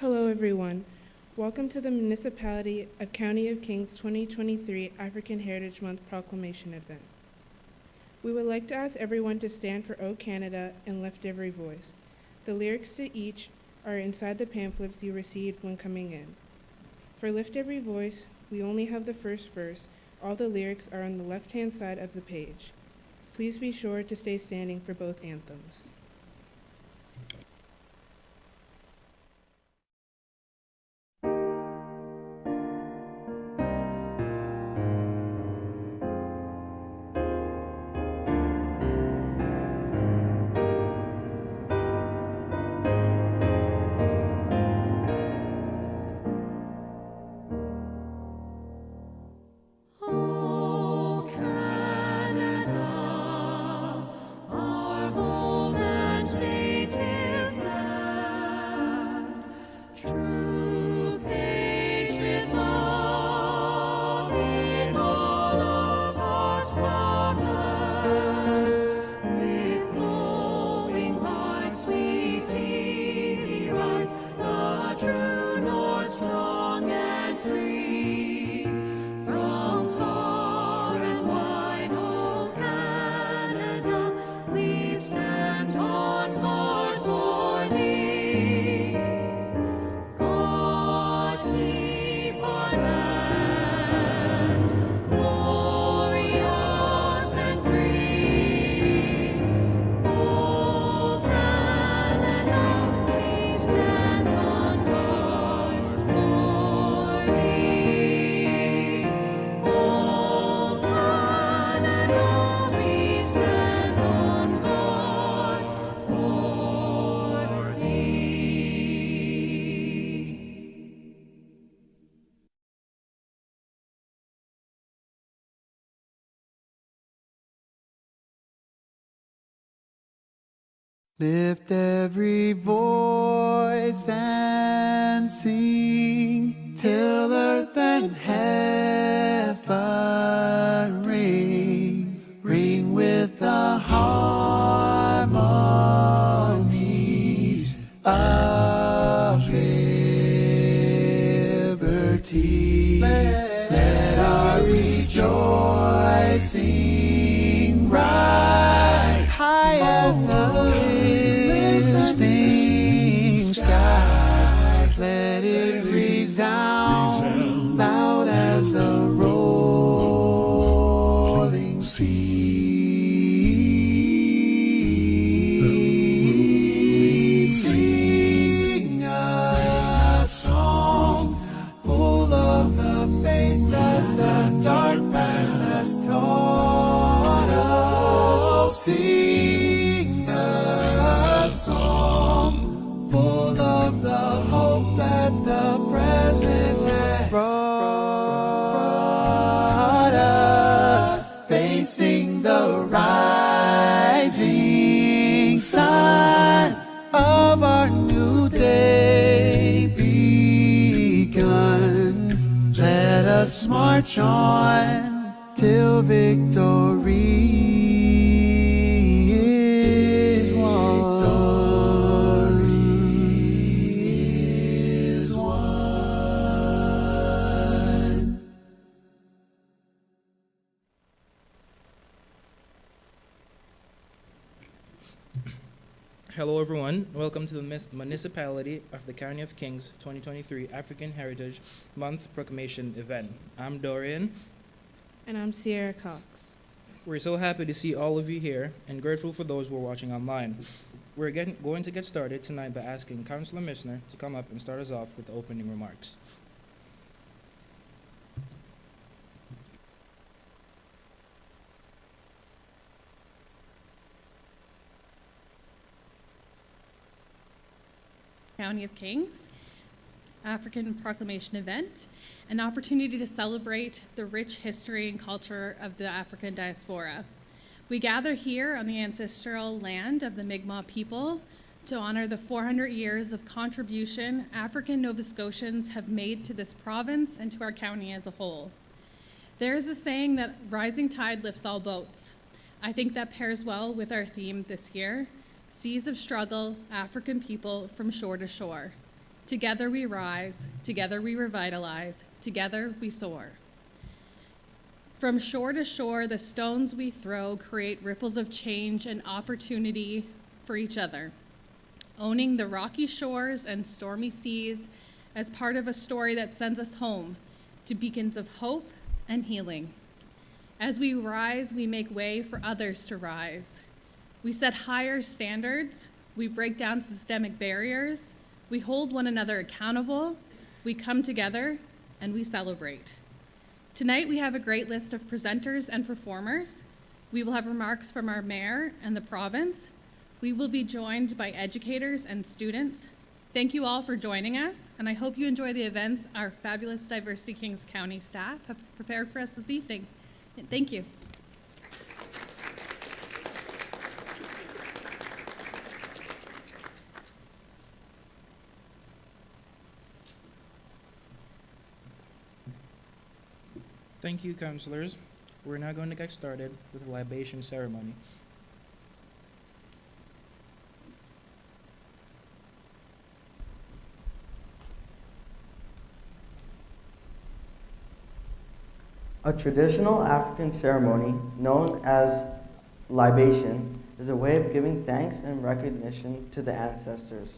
Hello everyone. Welcome to the Municipality of County of Kings 2023 African Heritage Month Proclamation event. We would like to ask everyone to stand for O Canada and lift every voice. The lyrics to each are inside the pamphlets you received when coming in. For Lift Every Voice, we only have the first verse. All the lyrics are on the left-hand side of the page. Please be sure to stay standing for both anthems. Lift every voice and sing till earth and heaven ring with the harmonies of liberty. Let our rejoicing rise high as the skies. Let it resound loud as the rolling sea. Sing a song full of the faith that the dark past has taught us. Sing a song full of the hope that the present has brought us, facing the rising sun of our new day begun. Let us march on till victory is won. Hello everyone, welcome to the Municipality of the County of Kings 2023 African Heritage Month Proclamation event. I'm Dorian. And I'm Sierra Cox. We're so happy to see all of you here and grateful for those who are watching online. We're going to get started tonight by asking Councillor Missner to come up and start us off with opening remarks. County of Kings African Proclamation event, an opportunity to celebrate the rich history and culture of the African diaspora. We gather here on the ancestral land of the Mi'kmaq people to honor the 400 years of contribution African Nova Scotians have made to this province and to our county as a whole. There is a saying that rising tide lifts all boats. I think that pairs well with our theme this year, Seas of Struggle, African People from Shore to Shore. Together we rise, together we revitalize, together we soar. From shore to shore, the stones we throw create ripples of change and opportunity for each other. Owning the rocky shores and stormy seas as part of a story that sends us home to beacons of hope and healing. As we rise, we make way for others to rise. We set higher standards, we break down systemic barriers, we hold one another accountable, we come together, and we celebrate. Tonight we have a great list of presenters and performers. We will have remarks from our mayor and the province. We will be joined by educators and students. Thank you all for joining us, and I hope you enjoy the events our fabulous Diversity Kings County staff have prepared for us this evening. Thank you. Thank you, councilors. We're now going to get started with the libation ceremony. A traditional African ceremony known as libation is a way of giving thanks and recognition to the ancestors.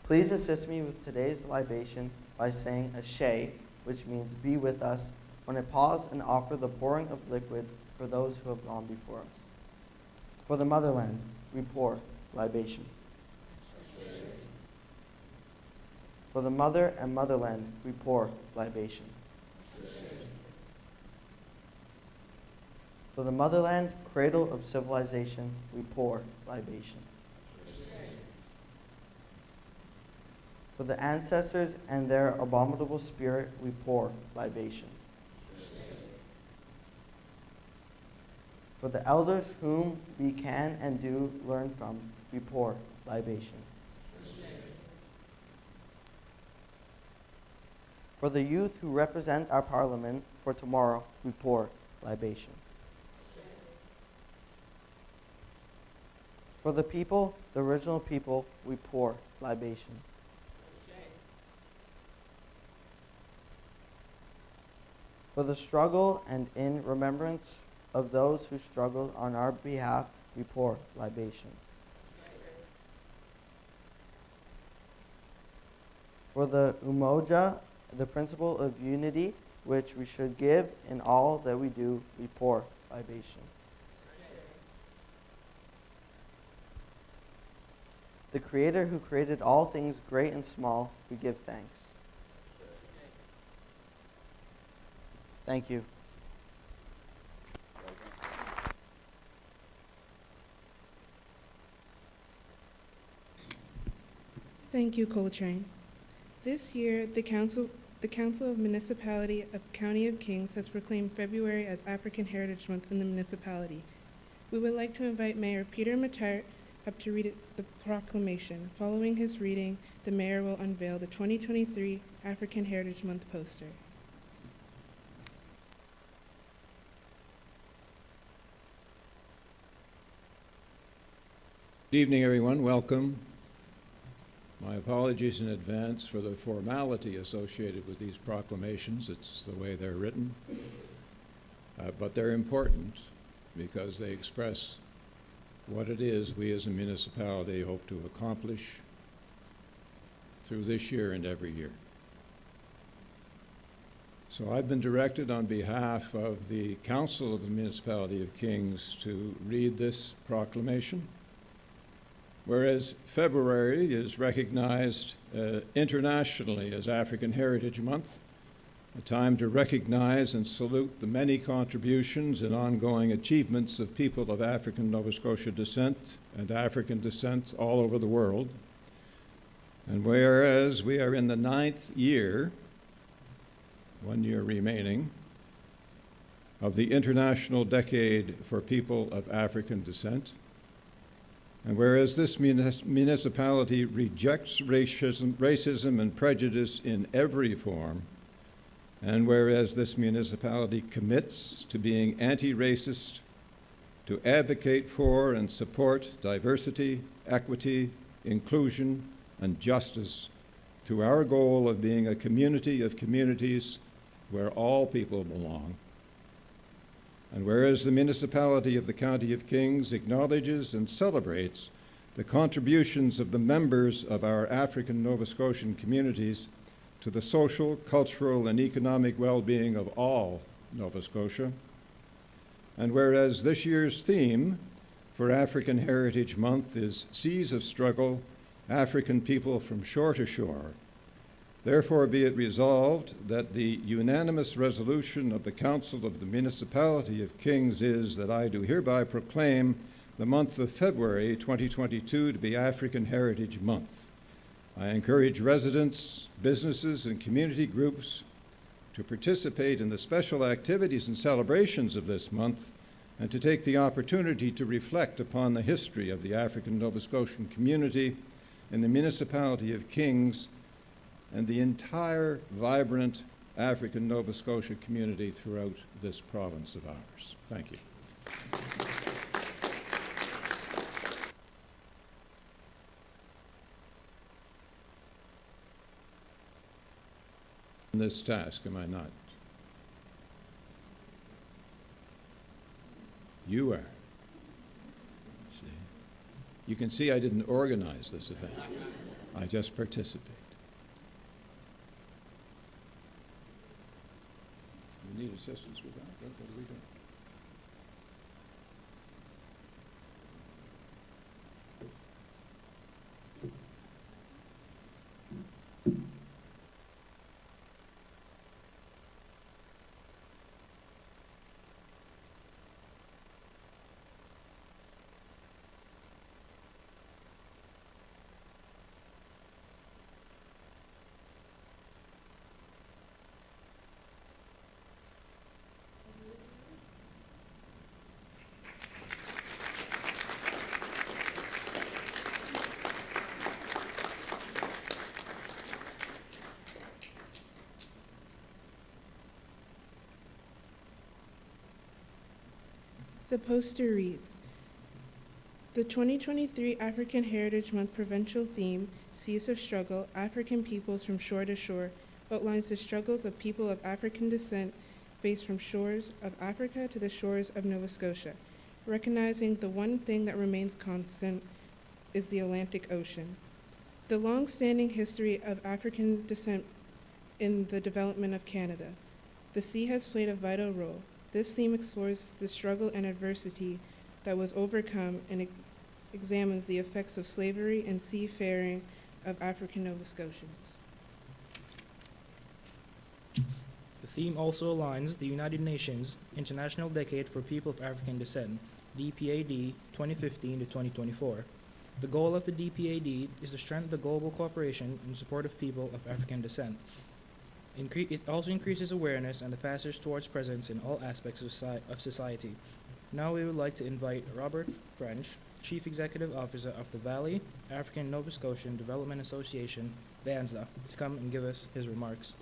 Please assist me with today's libation by saying ashe, which means be with us, when I pause and offer the pouring of liquid for those who have gone before us. For the motherland, we pour libation. For the mother and motherland, we pour libation. For the motherland, cradle of civilization, we pour libation. For the ancestors and their abominable spirit, we pour libation. For the elders whom we can and do learn from, we pour libation. For the youth who represent our parliament for tomorrow, we pour libation. For the people, the original people, we pour libation. For the struggle and in remembrance of those who struggled on our behalf, we pour libation. For the umoja, the principle of unity, which we should give in all that we do, we pour libation. The Creator who created all things great and small, we give thanks. Thank you. Thank you, Coltrane. This year, the Council of Municipality of County of Kings has proclaimed February as African Heritage Month in the municipality. We would like to invite Mayor Peter Matart up to read the proclamation. Following his reading, the mayor will unveil the 2023 African Heritage Month poster. Good evening, everyone. Welcome. My apologies in advance for the formality associated with these proclamations. It's the way they're written. But they're important because they express what it is we as a municipality hope to accomplish through this year and every year. So I've been directed on behalf of the Council of the Municipality of Kings to read this proclamation. Whereas February is recognized internationally as African Heritage Month, a time to recognize and salute the many contributions and ongoing achievements of people of African Nova Scotia descent and African descent all over the world. And whereas we are in the 9th year, 1 year remaining, of the International Decade for People of African Descent, and whereas this municipality rejects racism and prejudice in every form, and whereas this municipality commits to being anti-racist, to advocate for and support diversity, equity, inclusion, and justice to our goal of being a community of communities where all people belong. And whereas the municipality of the County of Kings acknowledges and celebrates the contributions of the members of our African Nova Scotian communities to the social, cultural, and economic well-being of all Nova Scotia, and whereas this year's theme for African Heritage Month is Seas of Struggle, African People from Shore to Shore, therefore be it resolved that the unanimous resolution of the Council of the Municipality of Kings is that I do hereby proclaim the month of February 2022 to be African Heritage Month. I encourage residents, businesses, and community groups to participate in the special activities and celebrations of this month and to take the opportunity to reflect upon the history of the African Nova Scotian community in the Municipality of Kings and the entire vibrant African Nova Scotia community throughout this province of ours. Thank you. In this task, am I not? You are. See? You can see I didn't organize this event. I just participate. You need assistance with that? What do we do? The poster reads, the 2023 African Heritage Month provincial theme, Seas of Struggle, African Peoples from Shore to Shore, outlines the struggles of people of African descent faced from shores of Africa to the shores of Nova Scotia, recognizing the one thing that remains constant is the Atlantic Ocean. The long-standing history of African descent in the development of Canada. The sea has played a vital role. This theme explores the struggle and adversity that was overcome and examines the effects of slavery and seafaring of African Nova Scotians. The theme also aligns the United Nations International Decade for People of African Descent, DPAD 2015 to 2024. The goal of the DPAD is to strengthen the global cooperation in support of people of African descent. It also increases awareness and the passage towards presence in all aspects of society. Now we would like to invite Robert French, Chief Executive Officer of the Valley African Nova Scotian Development Association, VANSDA, to come and give us his remarks.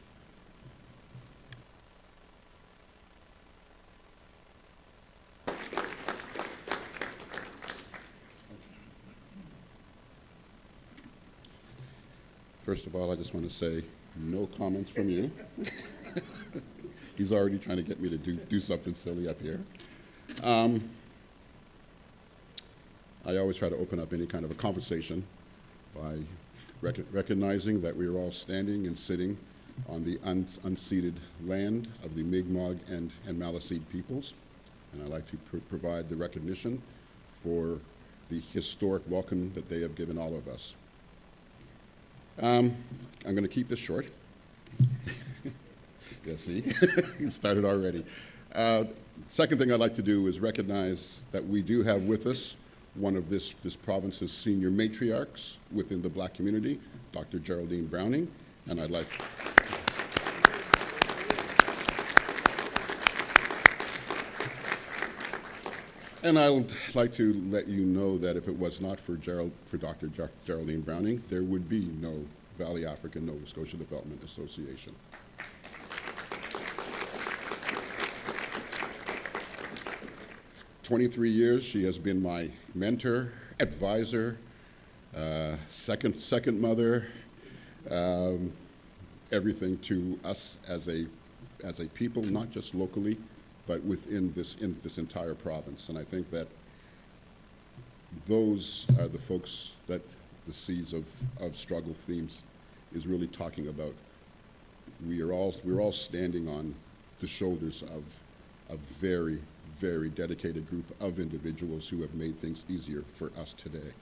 First of all, I just want to say no comments from you. He's already trying to get me to do something silly up here. I always try to open up any kind of a conversation by recognizing that we are all standing and sitting on the unceded land of the Mi'kmaq and Maliseet peoples. And I'd like to provide the recognition for the historic welcome that they have given all of us. I'm going to keep this short. Yeah, see, it started already. Second thing I'd like to do is recognize that we do have with us one of this province's senior matriarchs within the Black community, Dr. Geraldine Browning, and I'd like to let you know that if it was not for Dr. Geraldine Browning, there would be no Valley African Nova Scotia Development Association. For 23 years, she has been my mentor, advisor, second mother, um, everything to us as a people, not just locally, but within this entire province. And I think that those are the folks that the Seas of Struggle themes is really talking about. We're all standing on the shoulders of a very, very dedicated group of individuals who have made things easier for us today.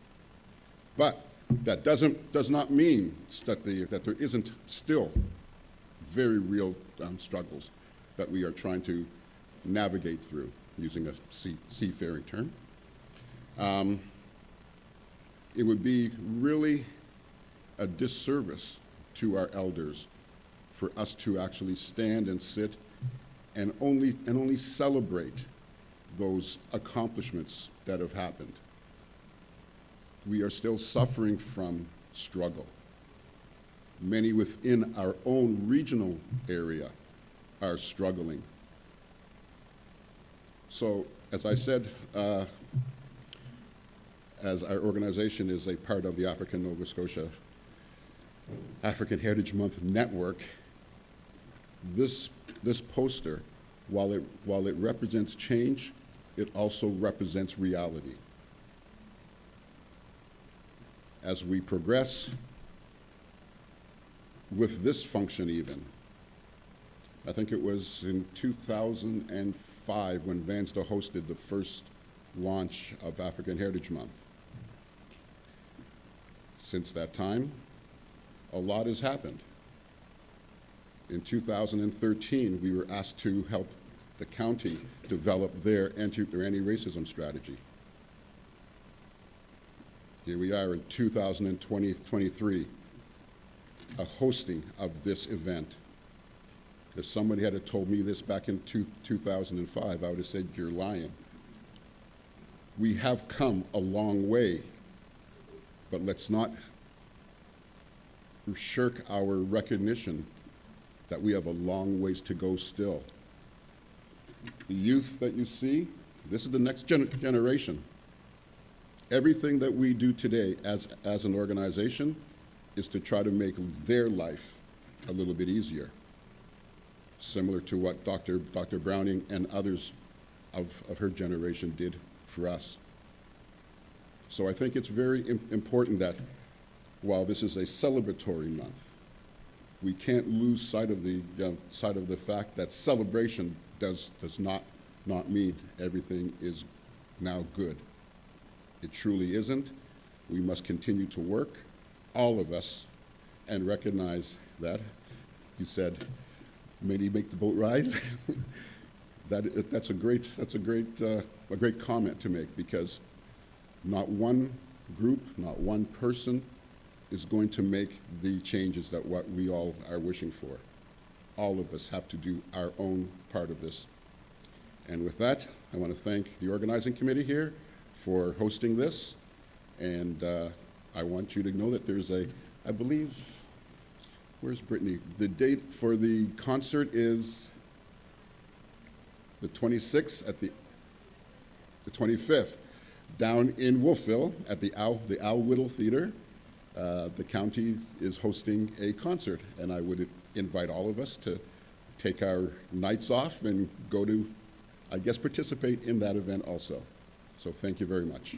But that does not mean that there isn't still very real struggles that we are trying to navigate through, using a seafaring term. It would be really a disservice to our elders for us to actually stand and sit and only celebrate those accomplishments that have happened. We are still suffering from struggle. Many within our own regional area are struggling. So, as I said, as our organization is a part of the African Nova Scotia African Heritage Month Network, this poster, while it represents change, it also represents reality. As we progress with this function even, I think it was in 2005 when Vansda hosted the first launch of African Heritage Month. Since that time, a lot has happened. In 2013, we were asked to help the county develop their anti-racism strategy. Here we are in 2023, a hosting of this event. If somebody had told me this back in 2005, I would have said, you're lying. We have come a long way, but let's not shirk our recognition that we have a long ways to go still. The youth that you see, this is the next generation. Everything that we do today as an organization is to try to make their life a little bit easier, similar to what Dr. Browning and others of her generation did for us. So I think it's very important that while this is a celebratory month, we can't lose sight of the fact that celebration does not mean everything is now good. It truly isn't. We must continue to work, all of us, and recognize that, you said, many make the boat rise. That's a great comment to make, because not one group, not one person is going to make the changes that what we all are wishing for. All of us have to do our own part of this. And with that, I want to thank the organizing committee here for hosting this. And I want you to know that there's I believe, where's Brittany? The date for the concert is the 26th at the 25th, down in Wolfville at the Al Whittle Theater. The county is hosting a concert, and I would invite all of us to take our nights off and go to, I guess, participate in that event also. So thank you very much.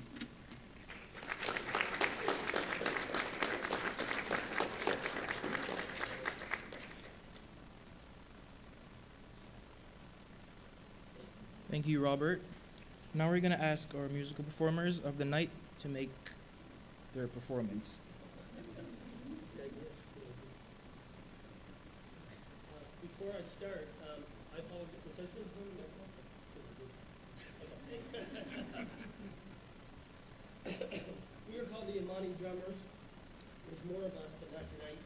Thank you, Robert. Now we're going to ask our musical performers of the night to make their performance. Before I start, I apologize. Was I supposed to do that? Okay. We are called the Imani Drummers. There's more of us, but not tonight.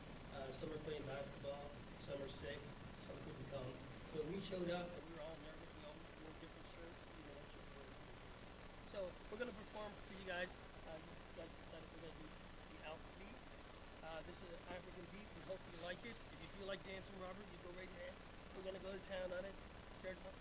Some are playing basketball, some are sick, some couldn't come. So we showed up and we were all nervous. We all wore different shirts. We didn't know what shirt we were. So we're going to perform for you guys. You guys decided we're going to do the Alpha beat. This is an African beat. We hope you like it. If you feel like dancing, Robert, you go right ahead. We're going to go to town on it. Start it up.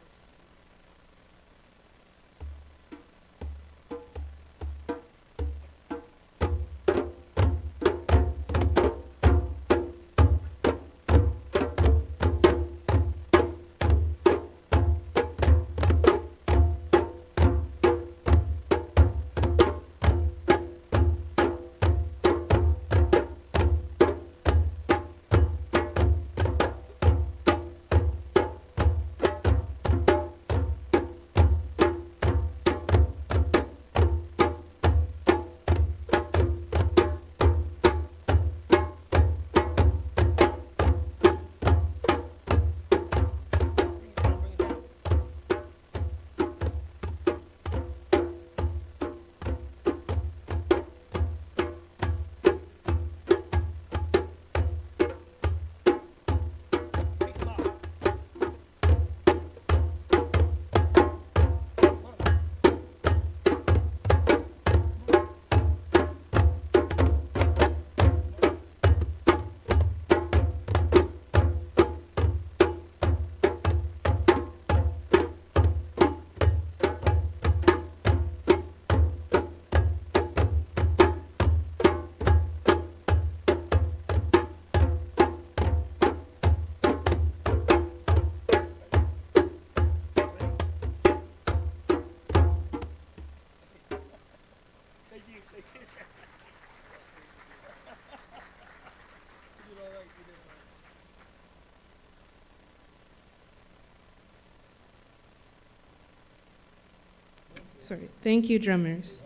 Thank you, drummers.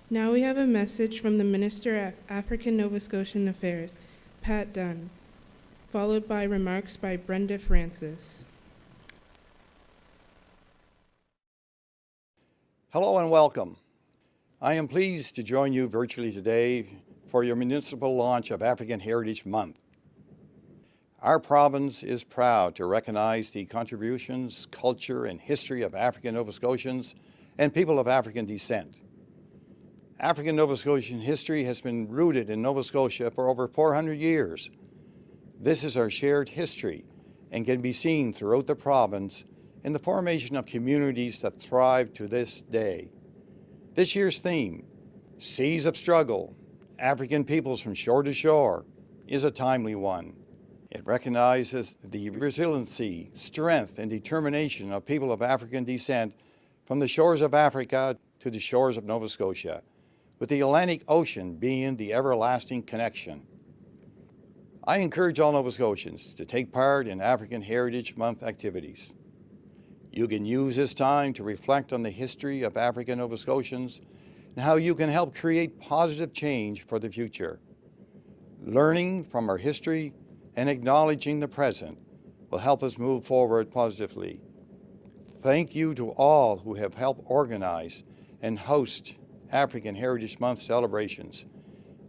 Now we have a message from the Minister of African Nova Scotian Affairs, Pat Dunn, followed by remarks by Brenda Francis. Hello and welcome. I am pleased to join you virtually today for your municipal launch of African Heritage Month. Our province is proud to recognize the contributions, culture, and history of African Nova Scotians and people of African descent. African Nova Scotian history has been rooted in Nova Scotia for over 400 years. This is our shared history and can be seen throughout the province in the formation of communities that thrive to this day. This year's theme, Seas of Struggle, African Peoples from Shore to Shore, is a timely one. It recognizes the resiliency, strength, and determination of people of African descent from the shores of Africa to the shores of Nova Scotia, with the Atlantic Ocean being the everlasting connection. I encourage all Nova Scotians to take part in African Heritage Month activities. You can use this time to reflect on the history of African Nova Scotians and how you can help create positive change for the future. Learning from our history and acknowledging the present will help us move forward positively. Thank you to all who have helped organize and host African Heritage Month celebrations.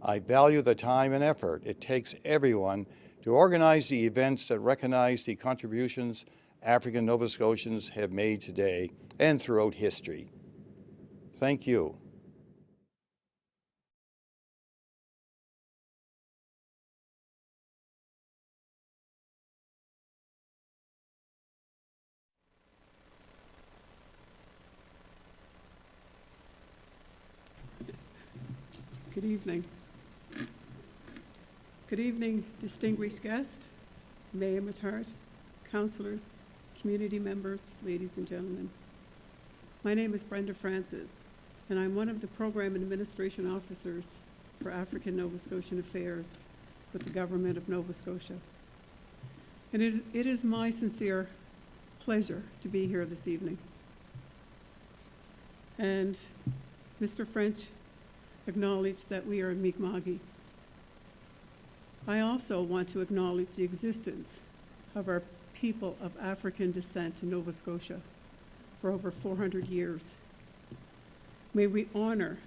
I value the time and effort it takes everyone to organize the events that recognize the contributions African Nova Scotians have made today and throughout history. Thank you. Good evening. Good evening, distinguished guest, Mayor Matart, councillors, community members, ladies and gentlemen. My name is Brenda Francis, and I'm one of the Program Administration Officers for African Nova Scotian Affairs with the Government of Nova Scotia. And it is my sincere pleasure to be here this evening. And Mr. French acknowledged that we are in Mi'kma'ki. I also want to acknowledge the existence of our people of African descent in Nova Scotia for over 400 years. May we honor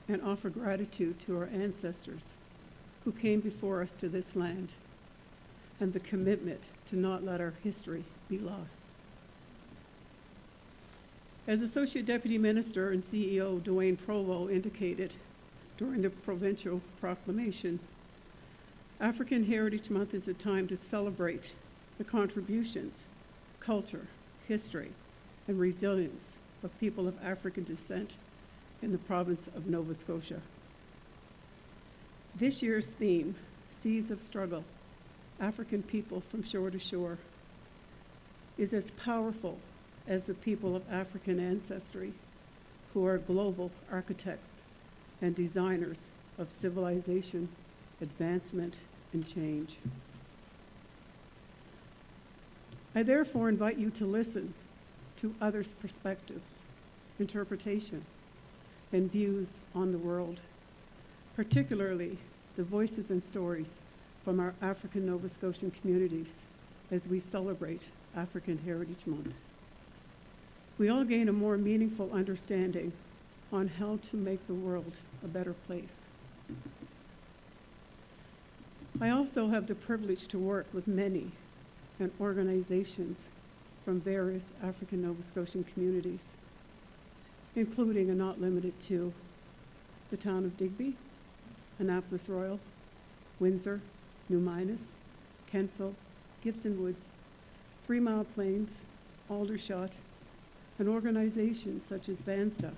and offer gratitude to our ancestors who came before us to this land and the commitment to not let our history be lost. As Associate Deputy Minister and CEO Dwayne Provo indicated during the provincial proclamation, African Heritage Month is a time to celebrate the contributions, culture, history, and resilience of people of African descent in the province of Nova Scotia. This year's theme, Seas of Struggle, African People from Shore to Shore, is as powerful as the people of African ancestry, who are global architects and designers of civilization, advancement, and change. I therefore invite you to listen to others' perspectives, interpretation, and views on the world, particularly the voices and stories from our African Nova Scotian communities as we celebrate African Heritage Month. We all gain a more meaningful understanding on how to make the world a better place. I also have the privilege to work with many and organizations from various African Nova Scotian communities, including and not limited to the town of Digby, Annapolis Royal, Windsor, New Minas, Kentville, Gibson Woods, 3 Mile Plains, Aldershot, and organizations such as VANSTA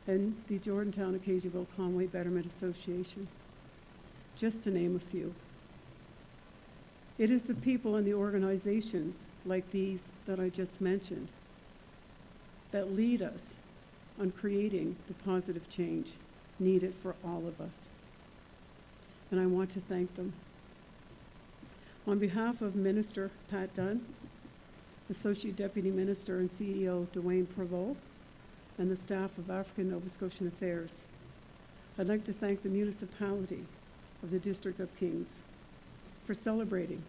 and the Jordantown Occasionville Conway Betterment Association, just to name a few. It is the people and the organizations like these that I just mentioned that lead us on creating the positive change needed for all of us. And I want to thank them. On behalf of Minister Pat Dunn, Associate Deputy Minister and CEO Dwayne Provo, and the staff of African Nova Scotian Affairs. I'd like to thank the municipality of the District of Kings for celebrating,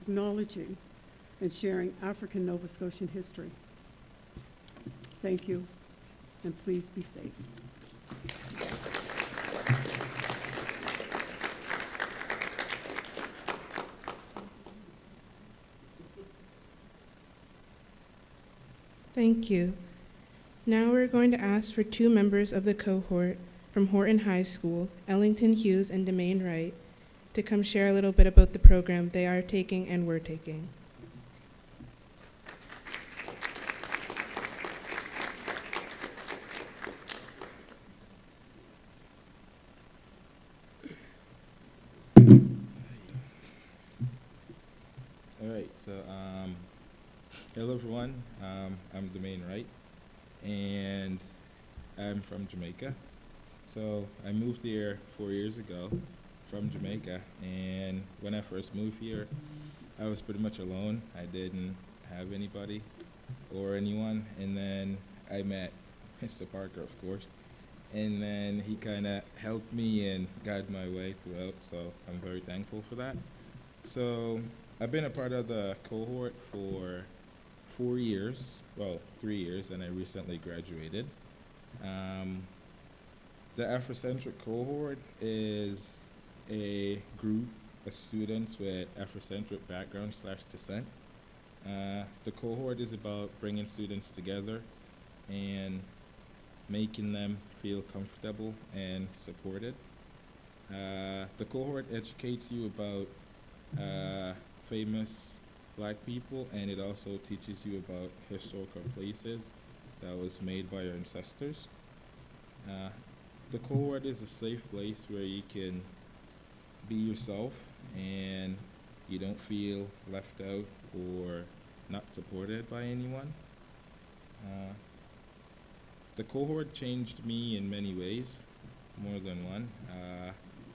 acknowledging, and sharing African Nova Scotian history. Thank you, and please be safe. Thank you. Now we're going to ask for two members of the cohort from Horton High School, Ellington Hughes and Demaine Wright, to come share a little bit about the program they are taking and were taking. All right, so hello everyone. I'm Demaine Wright, and I'm from Jamaica. So I moved here 4 years ago from Jamaica, and when I first moved here, I was pretty much alone. I didn't have anybody or anyone, and then I met Mr. Parker, of course, and then he kind of helped me and guided my way throughout, so I'm very thankful for that. So I've been a part of the cohort for 4 years, well, 3 years, and I recently graduated. The Afrocentric cohort is a group of students with Afrocentric background/descent. The cohort is about bringing students together and making them feel comfortable and supported. The cohort educates you about famous Black people, and it also teaches you about historical places that was made by our ancestors. The cohort is a safe place where you can be yourself and you don't feel left out or not supported by anyone. The cohort changed me in many ways, more than one.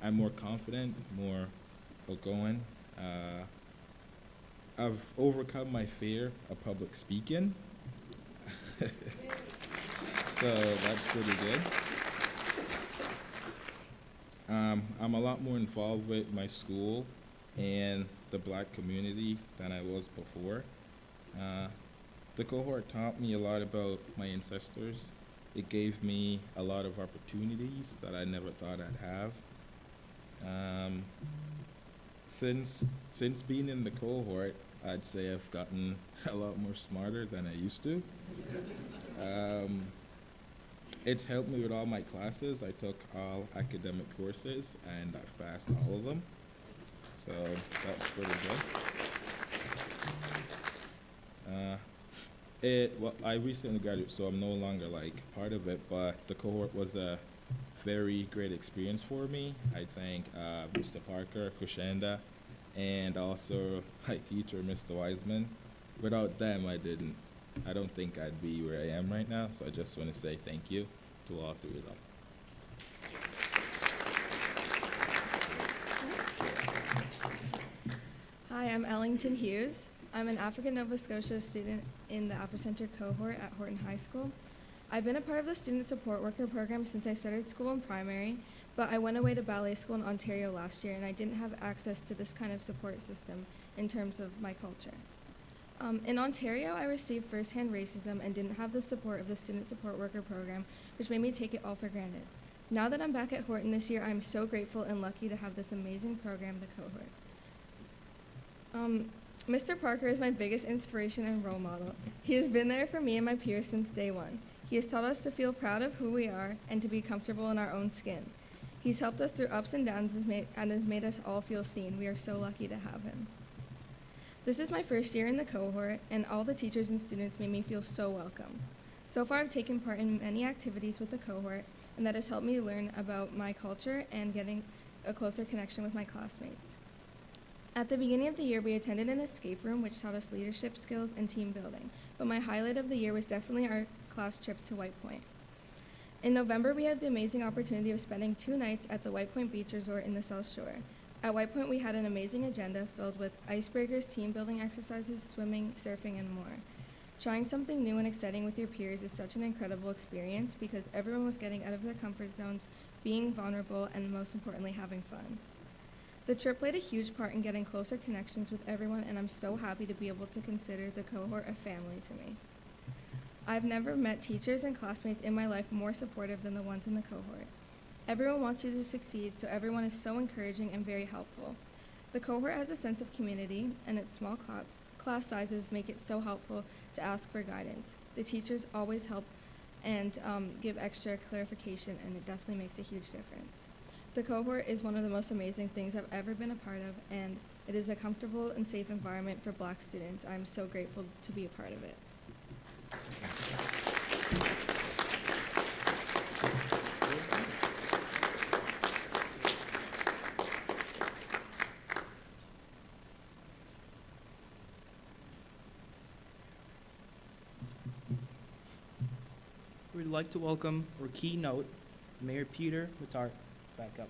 I'm more confident, more outgoing. I've overcome my fear of public speaking, so that's pretty good. I'm a lot more involved with my school and the Black community than I was before. The cohort taught me a lot about my ancestors. It gave me a lot of opportunities that I never thought I'd have. Since being in the cohort, I'd say I've gotten a lot more smarter than I used to. It's helped me with all my classes. I took all academic courses and I've passed all of them. So that's pretty good. Well, I recently graduated, so I'm no longer like part of it, but the cohort was a very great experience for me. I thank Mr. Parker, Kushanda, and also my teacher, Mr. Wiseman. Without them, I don't think I'd be where I am right now, so I just want to say thank you to all three of them. Hi, I'm Ellington Hughes. I'm an African Nova Scotia student in the Afrocentric cohort at Horton High School. I've been a part of the Student Support Worker program since I started school in primary, but I went away to ballet school in Ontario last year and I didn't have access to this kind of support system in terms of my culture. In Ontario, I received firsthand racism and didn't have the support of the Student Support Worker program, which made me take it all for granted. Now that I'm back at Horton this year, I'm so grateful and lucky to have this amazing program, the cohort. Mr. Parker is my biggest inspiration and role model. He has been there for me and my peers since day one. He has taught us to feel proud of who we are and to be comfortable in our own skin. He's helped us through ups and downs and has made us all feel seen. We are so lucky to have him. This is my first year in the cohort, and all the teachers and students made me feel so welcome. So far, I've taken part in many activities with the cohort, and that has helped me learn about my culture and getting a closer connection with my classmates. At the beginning of the year, we attended an escape room, which taught us leadership skills and team building, but my highlight of the year was definitely our class trip to White Point. In November, we had the amazing opportunity of spending 2 nights at the White Point Beach Resort in the South Shore. At White Point, we had an amazing agenda filled with icebreakers, team building exercises, swimming, surfing, and more. Trying something new and exciting with your peers is such an incredible experience because everyone was getting out of their comfort zones, being vulnerable, and most importantly, having fun. The trip played a huge part in getting closer connections with everyone, and I'm so happy to be able to consider the cohort a family to me. I've never met teachers and classmates in my life more supportive than the ones in the cohort. Everyone wants you to succeed, so everyone is so encouraging and very helpful. The cohort has a sense of community, and its small class sizes make it so helpful to ask for guidance. The teachers always help and give extra clarification, and it definitely makes a huge difference. The cohort is one of the most amazing things I've ever been a part of, and it is a comfortable and safe environment for Black students. I'm so grateful to be a part of it. We'd like to welcome or keynote Mayor Peter Matart back up.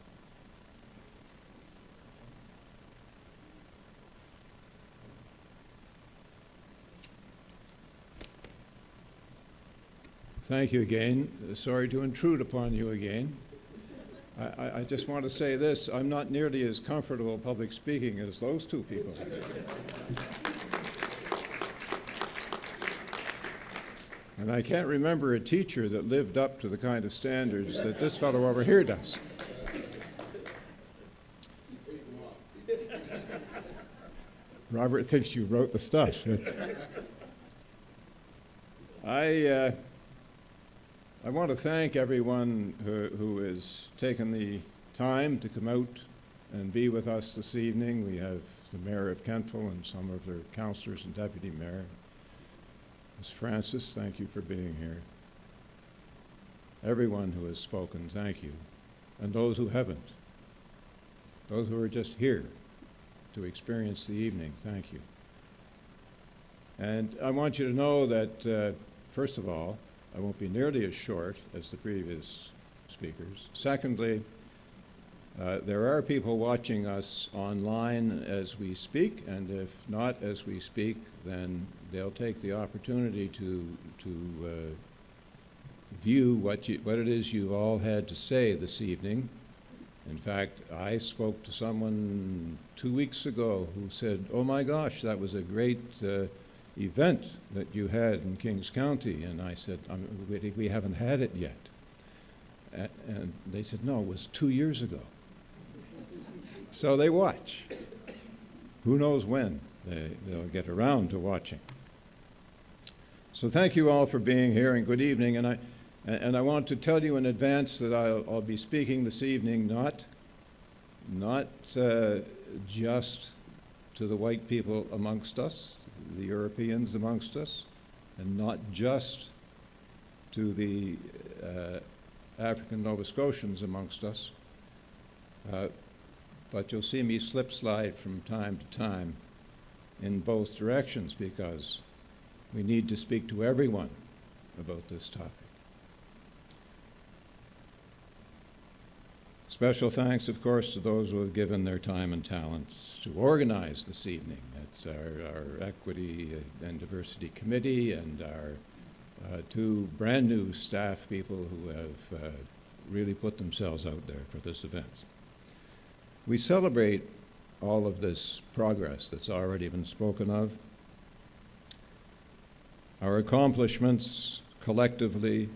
Thank you again. Sorry to intrude upon you again. I just want to say this, I'm not nearly as comfortable public speaking as those two people. And I can't remember a teacher that lived up to the kind of standards that this fellow over here does. Robert thinks you wrote the stuff. I want to thank everyone who has taken the time to come out and be with us this evening. We have the Mayor of Kentville and some of their councillors and deputy mayor. Ms. Francis, thank you for being here. Everyone who has spoken, thank you. And those who haven't, those who are just here to experience the evening, thank you. And I want you to know that, first of all, I won't be nearly as short as the previous speakers. Secondly, there are people watching us online as we speak, and if not as we speak, then they'll take the opportunity to view what it is you've all had to say this evening. In fact, I spoke to someone 2 weeks ago who said, "Oh my gosh, that was a great event that you had in Kings County." And I said, "We haven't had it yet." And they said, "No, it was 2 years ago." So they watch. Who knows when they'll get around to watching. So thank you all for being here, and good evening. And I want to tell you in advance that I'll be speaking this evening not just to the white people amongst us, the Europeans amongst us, and not just to the African Nova Scotians amongst us, but you'll see me slip-slide from time to time in both directions because we need to speak to everyone about this topic. Special thanks, of course, to those who have given their time and talents to organize this evening. It's our Equity and Diversity Committee and our two brand new staff people who have really put themselves out there for this event. We celebrate all of this progress that's already been spoken of. Our accomplishments collectively,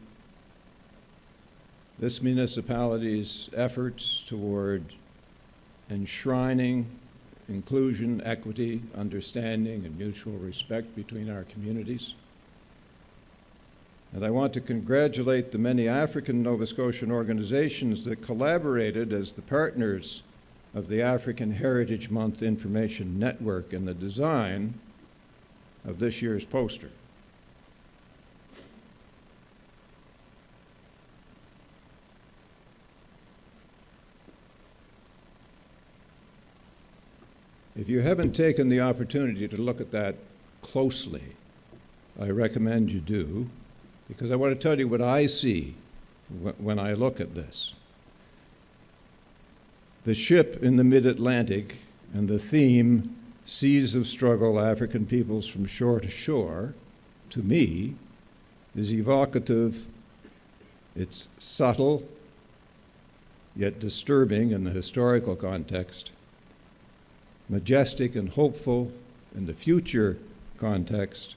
this municipality's efforts toward enshrining inclusion, equity, understanding, and mutual respect between our communities. And I want to congratulate the many African Nova Scotian organizations that collaborated as the partners of the African Heritage Month Information Network in the design of this year's poster. If you haven't taken the opportunity to look at that closely, I recommend you do, because I want to tell you what I see when I look at this. The ship in the mid-Atlantic and the theme, Seas of Struggle, African Peoples from Shore to Shore, to me, is evocative. It's subtle, yet disturbing in the historical context, majestic and hopeful in the future context,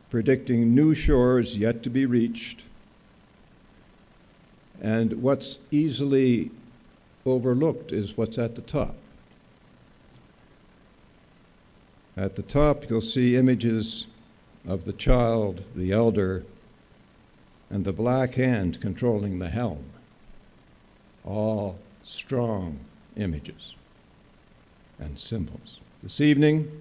predicting new shores yet to be reached. And what's easily overlooked is what's at the top. At the top, you'll see images of the child, the elder, and the black hand controlling the helm. All strong images and symbols. This evening,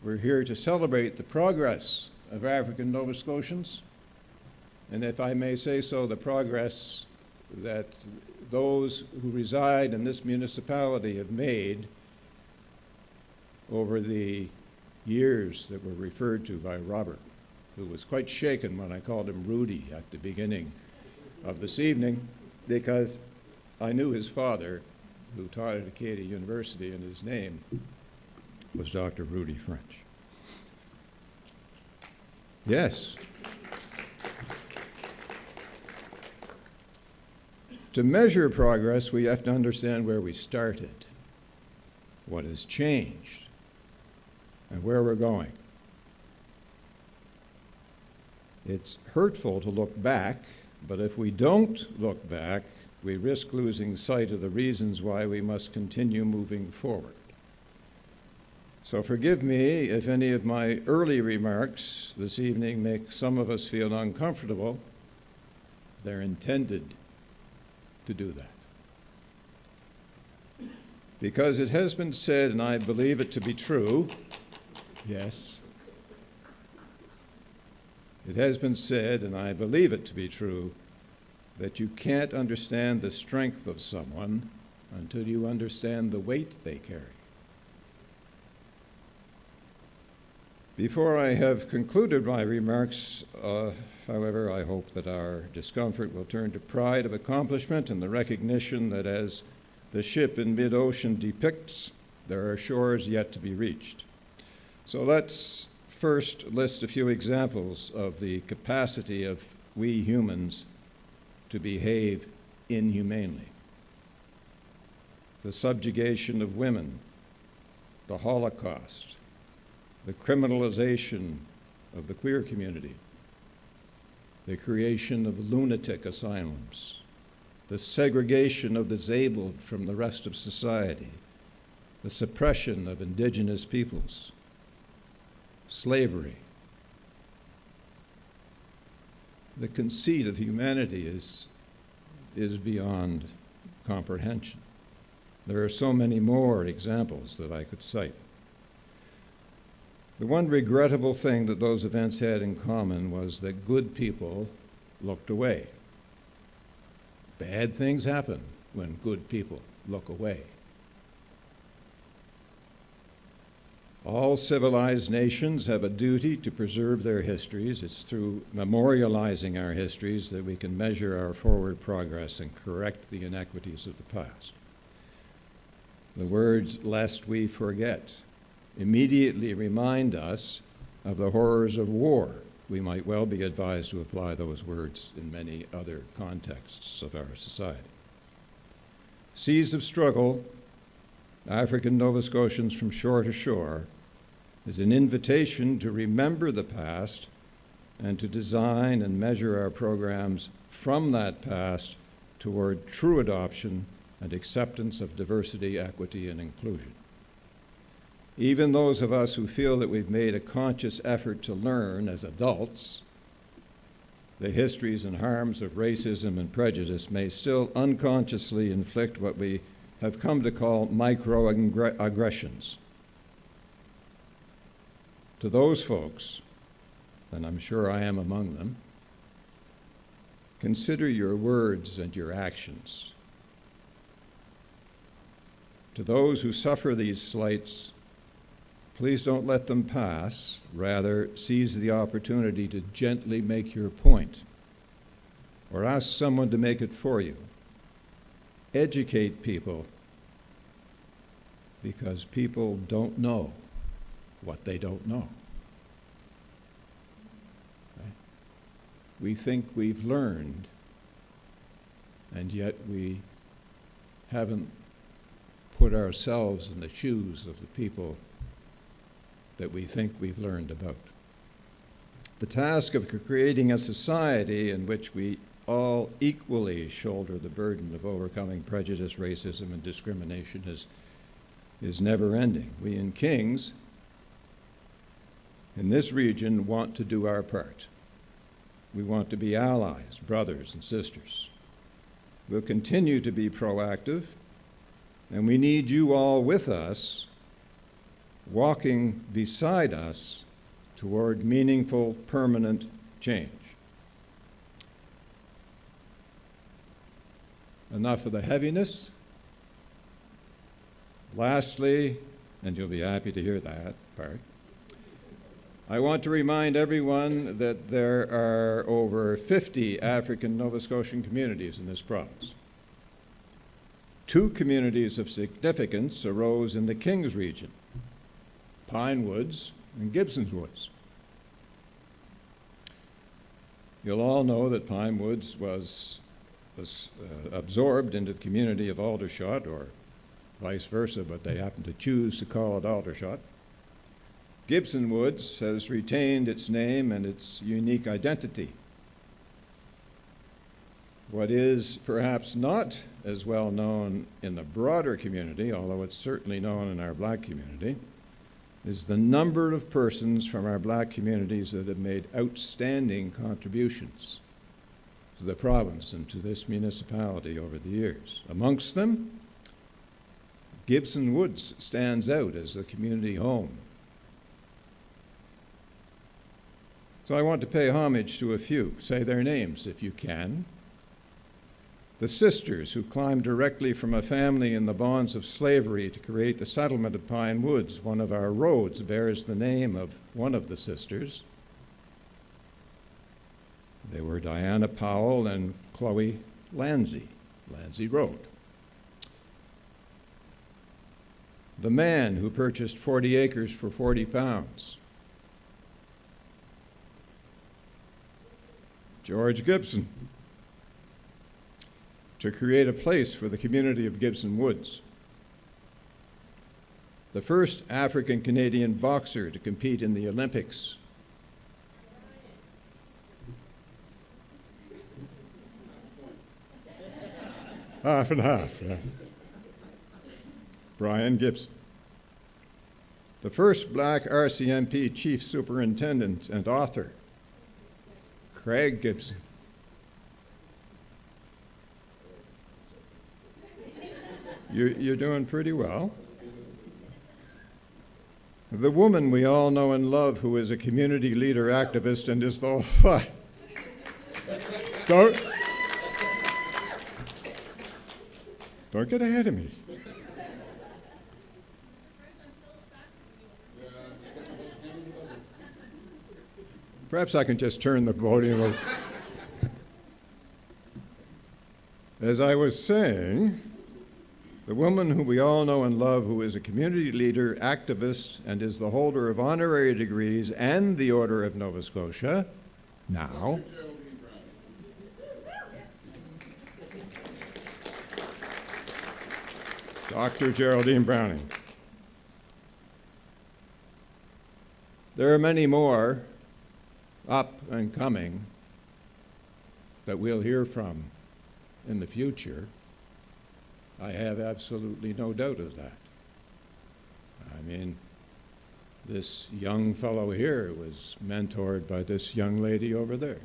we're here to celebrate the progress of African Nova Scotians, and if I may say so, the progress that those who reside in this municipality have made over the years that were referred to by Robert, who was quite shaken when I called him Rudy at the beginning of this evening, because I knew his father, who taught at Acadia University, and his name was Dr. Rudy French. Yes. To measure progress, we have to understand where we started, what has changed, and where we're going. It's hurtful to look back, but if we don't look back, we risk losing sight of the reasons why we must continue moving forward. So forgive me if any of my early remarks this evening make some of us feel uncomfortable. They're intended to do that. Because it has been said, and I believe it to be true, yes, it has been said, and I believe it to be true, that you can't understand the strength of someone until you understand the weight they carry. Before I have concluded my remarks, however, I hope that our discomfort will turn to pride of accomplishment and the recognition that as the ship in mid-ocean depicts, there are shores yet to be reached. So let's first list a few examples of the capacity of we humans to behave inhumanely. The subjugation of women, the Holocaust, the criminalization of the queer community, the creation of lunatic asylums, the segregation of the disabled from the rest of society, the suppression of indigenous peoples, slavery. The conceit of humanity is beyond comprehension. There are so many more examples that I could cite. The one regrettable thing that those events had in common was that good people looked away. Bad things happen when good people look away. All civilized nations have a duty to preserve their histories. It's through memorializing our histories that we can measure our forward progress and correct the inequities of the past. The words, "lest we forget," immediately remind us of the horrors of war. We might well be advised to apply those words in many other contexts of our society. Seas of Struggle, African Nova Scotians from Shore to Shore, is an invitation to remember the past and to design and measure our programs from that past toward true adoption and acceptance of diversity, equity, and inclusion. Even those of us who feel that we've made a conscious effort to learn as adults the histories and harms of racism and prejudice may still unconsciously inflict what we have come to call microaggressions. To those folks, and I'm sure I am among them, consider your words and your actions. To those who suffer these slights, please don't let them pass. Rather, seize the opportunity to gently make your point, or ask someone to make it for you. Educate people, because people don't know what they don't know. Right? We think we've learned, and yet we haven't put ourselves in the shoes of the people that we think we've learned about. The task of creating a society in which we all equally shoulder the burden of overcoming prejudice, racism, and discrimination is never ending. We in Kings, in this region, want to do our part. We want to be allies, brothers and sisters. We'll continue to be proactive, and we need you all with us, walking beside us toward meaningful, permanent change. Enough of the heaviness. Lastly, and you'll be happy to hear that part, I want to remind everyone that there are over 50 African Nova Scotian communities in this province. 2 communities of significance arose in the Kings region, Pine Woods and Gibson's Woods. You'll all know that Pine Woods was absorbed into the community of Aldershot, or vice versa, but they happen to choose to call it Aldershot. Gibson Woods has retained its name and its unique identity. What is perhaps not as well known in the broader community, although it's certainly known in our black community, is the number of persons from our black communities that have made outstanding contributions to the province and to this municipality over the years. Amongst them, Gibson Woods stands out as the community home. So I want to pay homage to a few. Say their names if you can. The sisters who climbed directly from a family in the bonds of slavery to create the settlement of Pine Woods. One of our roads bears the name of one of the sisters. They were Diana Powell and Chloe Landsey Road. The man who purchased 40 acres for 40 pounds. George Gibson, to create a place for the community of Gibson Woods. The first African-Canadian boxer to compete in the Olympics. Half and half, yeah. Brian Gibson. The first black RCMP chief superintendent and author, Craig Gibson. You're doing pretty well. The woman we all know and love who is a community leader, activist, and is the... Don't get ahead of me. Perhaps I can just turn the podium over. As I was saying, the woman who we all know and love, who is a community leader, activist, and is the holder of honorary degrees and the Order of Nova Scotia, now, Dr. Geraldine Browning. There are many more up and coming that we'll hear from in the future. I have absolutely no doubt of that. I mean, this young fellow here was mentored by this young lady over there.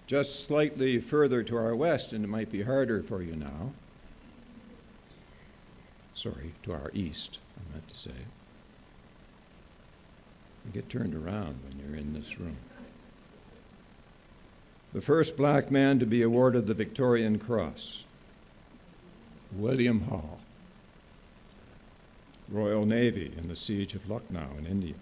Just slightly further to our west, and it might be harder for you now. Sorry, to our east, I meant to say. You get turned around when you're in this room. The first black man to be awarded the Victorian Cross, William Hall, Royal Navy in the Siege of Lucknow in India.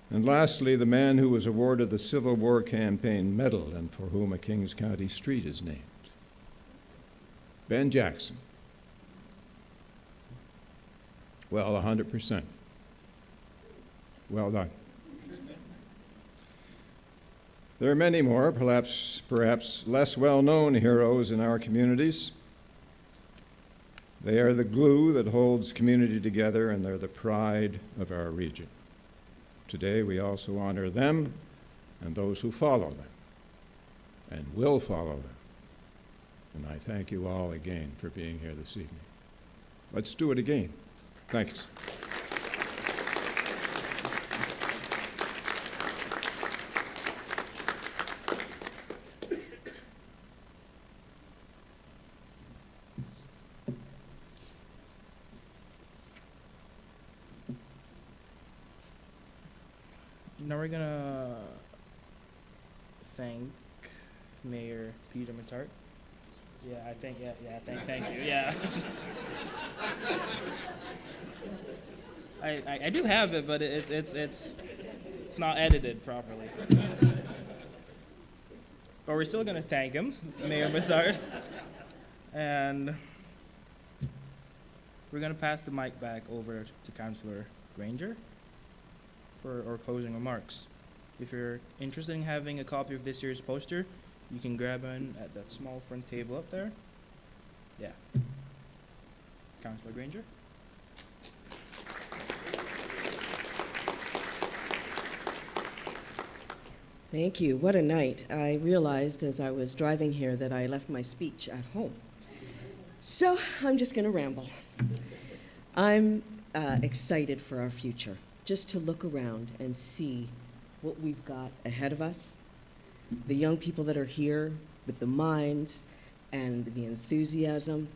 And lastly, the man who was awarded the Civil War Campaign Medal and for whom a Kings County street is named, Ben Jackson. Well, 100%. Well done. There are many more, perhaps less well-known heroes in our communities. They are the glue that holds community together, and they're the pride of our region. Today, we also honor them and those who follow them and will follow them. And I thank you all again for being here this evening. Let's do it again. Thanks. Now we're gonna thank Mayor Peter Matart. Yeah, thank you, yeah. I do have it, but it's not edited properly. But we're still gonna thank him, Mayor Matart. And we're gonna pass the mic back over to Councillor Granger for our closing remarks. If you're interested in having a copy of this year's poster, you can grab one at that small front table up there. Yeah. Councillor Granger? Thank you. What a night. I realized as I was driving here that I left my speech at home. So I'm just going to ramble. I'm excited for our future, just to look around and see what we've got ahead of us. The young people that are here with the minds and the enthusiasm.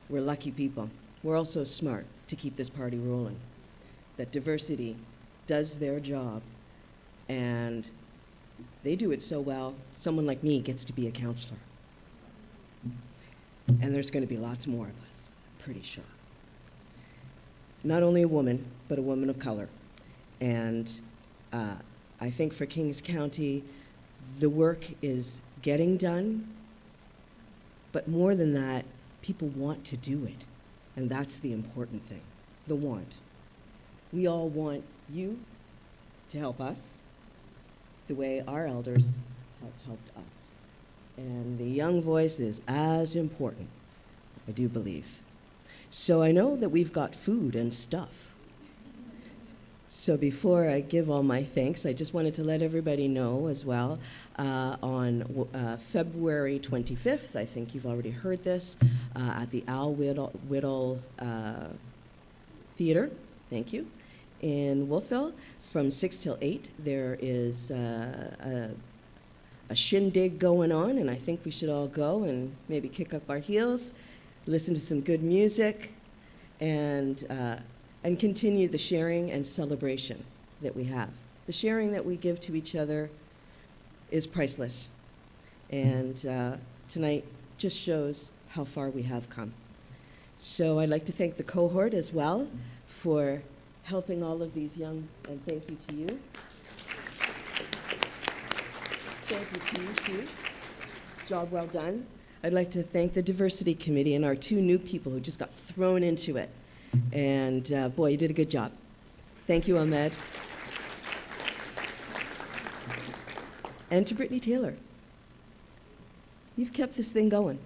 We're lucky people. We're also smart to keep this party rolling. That diversity does their job, and they do it so well, someone like me gets to be a counselor. And there's going to be lots more of us, pretty sure. Not only a woman, but a woman of color. And I think for Kings County, the work is getting done, but more than that, people want to do it. And that's the important thing, the want. We all want you to help us the way our elders have helped us. And the young voice is as important, I do believe. So I know that we've got food and stuff. So before I give all my thanks, I just wanted to let everybody know as well, on February 25th, I think you've already heard this, at the Al Whittle Theater, thank you, in Wolfville, from 6 till 8, there is a shindig going on, and I think we should all go and maybe kick up our heels, listen to some good music, and continue the sharing and celebration that we have. The sharing that we give to each other is priceless, and tonight just shows how far we have come. So I'd like to thank the cohort as well for helping all of these young, and thank you to you. Thank you to you too. Job well done. I'd like to thank the Diversity Committee and our two new people who just got thrown into it. And boy, you did a good job. Thank you, Ahmed. And to Brittany Taylor. You've kept this thing going.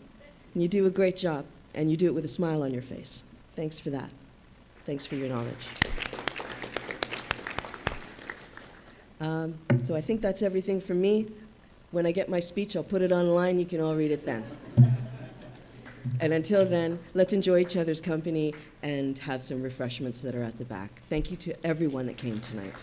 And you do a great job. And you do it with a smile on your face. Thanks for that. Thanks for your knowledge. So I think that's everything from me. When I get my speech, I'll put it online. You can all read it then. And until then, let's enjoy each other's company and have some refreshments that are at the back. Thank you to everyone that came tonight.